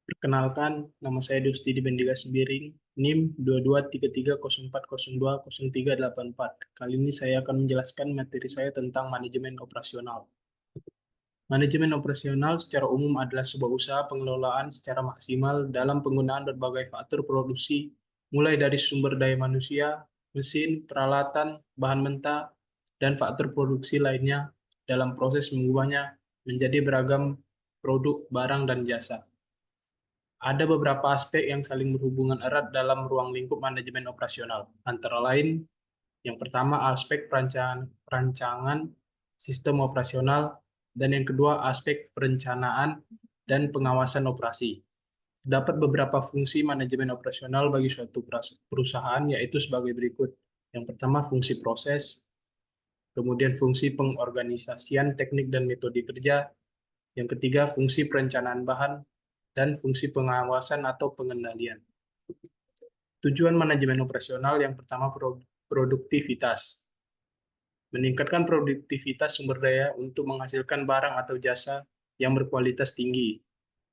Perkenalkan, nama saya Dusti Dibendika Sembiring, NIM 223304020384. Kali ini saya akan menjelaskan materi saya tentang manajemen operasional. Manajemen operasional secara umum adalah sebuah usaha pengelolaan secara maksimal dalam penggunaan berbagai faktor produksi, mulai dari sumber daya manusia, mesin, peralatan, bahan mentah, dan faktor produksi lainnya dalam proses mengubahnya menjadi beragam produk, barang, dan jasa. Ada beberapa aspek yang saling berhubungan erat dalam ruang lingkup manajemen operasional, antara lain yang pertama aspek perancangan sistem operasional, dan yang kedua aspek perencanaan dan pengawasan operasi. Terdapat beberapa fungsi manajemen operasional bagi suatu perusahaan, yaitu sebagai berikut. Yang pertama fungsi proses, kemudian fungsi pengorganisasian teknik dan metode kerja, yang ketiga fungsi perencanaan bahan, dan fungsi pengawasan atau pengendalian. Tujuan manajemen operasional yang pertama produktivitas. Meningkatkan produktivitas sumber daya untuk menghasilkan barang atau jasa yang berkualitas tinggi.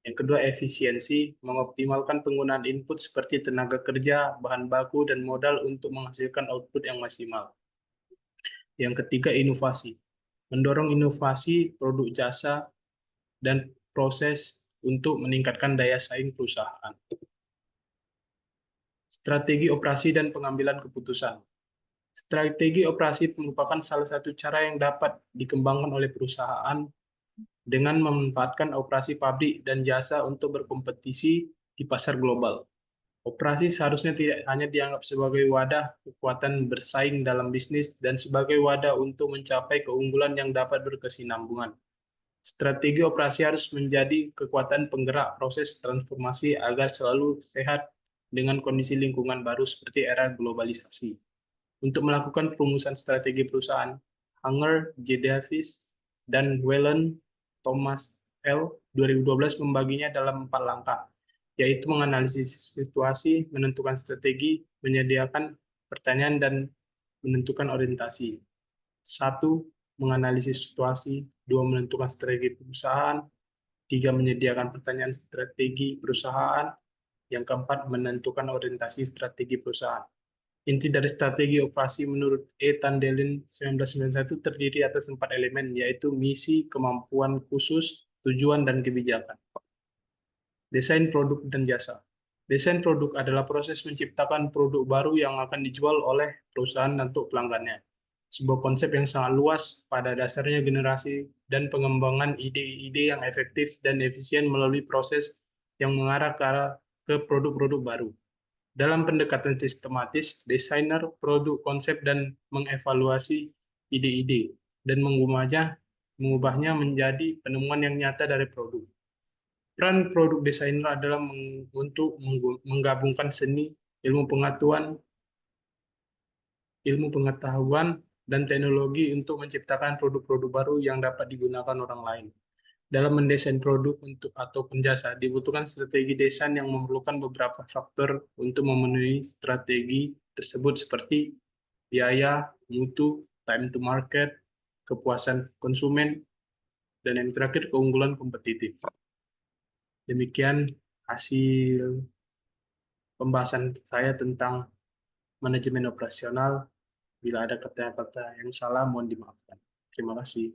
Yang kedua, efisiensi, mengoptimalkan penggunaan input seperti tenaga kerja, bahan baku, dan modal untuk menghasilkan output yang maksimal. Yang ketiga, inovasi, mendorong inovasi produk jasa dan proses untuk meningkatkan daya saing perusahaan. Strategi operasi dan pengambilan keputusan. Strategi operasi merupakan salah satu cara yang dapat dikembangkan oleh perusahaan dengan memanfaatkan operasi pabrik dan jasa untuk berkompetisi di pasar global. Operasi seharusnya tidak hanya dianggap sebagai wadah kekuatan bersaing dalam bisnis dan sebagai wadah untuk mencapai keunggulan yang dapat berkesinambungan. Strategi operasi harus menjadi kekuatan penggerak proses transformasi agar selalu sehat dengan kondisi lingkungan baru seperti era globalisasi. Untuk melakukan perumusan strategi perusahaan, Hanger, J. Davis, dan Whelan Thomas L. 2012 membaginya dalam 4 langkah, yaitu menganalisis situasi, menentukan strategi, menyediakan pertanyaan, dan menentukan orientasi. 1. Menganalisis situasi. 2. Menentukan strategi perusahaan. 3. Menyediakan pertanyaan strategi perusahaan. Yang keempat, menentukan orientasi strategi perusahaan. Inti dari strategi operasi menurut E. Tandelin 1991 terdiri atas 4 elemen, yaitu misi, kemampuan khusus, tujuan, dan kebijakan. Desain produk dan jasa. Desain produk adalah proses menciptakan produk baru yang akan dijual oleh perusahaan untuk pelanggannya. Sebuah konsep yang sangat luas, pada dasarnya generasi dan pengembangan ide-ide yang efektif dan efisien melalui proses yang mengarah ke produk-produk baru. Dalam pendekatan sistematis, desainer produk konsep dan mengevaluasi ide-ide dan mengubahnya menjadi penemuan yang nyata dari produk. Peran produk desainer adalah untuk menggabungkan seni, ilmu pengetahuan, dan teknologi untuk menciptakan produk-produk baru yang dapat digunakan orang lain. Dalam mendesain produk ataupun jasa, dibutuhkan strategi desain yang memerlukan beberapa faktor untuk memenuhi strategi tersebut seperti biaya, mutu, time to market, kepuasan konsumen, dan yang terakhir keunggulan kompetitif. Demikian hasil pembahasan saya tentang manajemen operasional. Bila ada kata-kata yang salah, mohon dimaafkan. Terima kasih.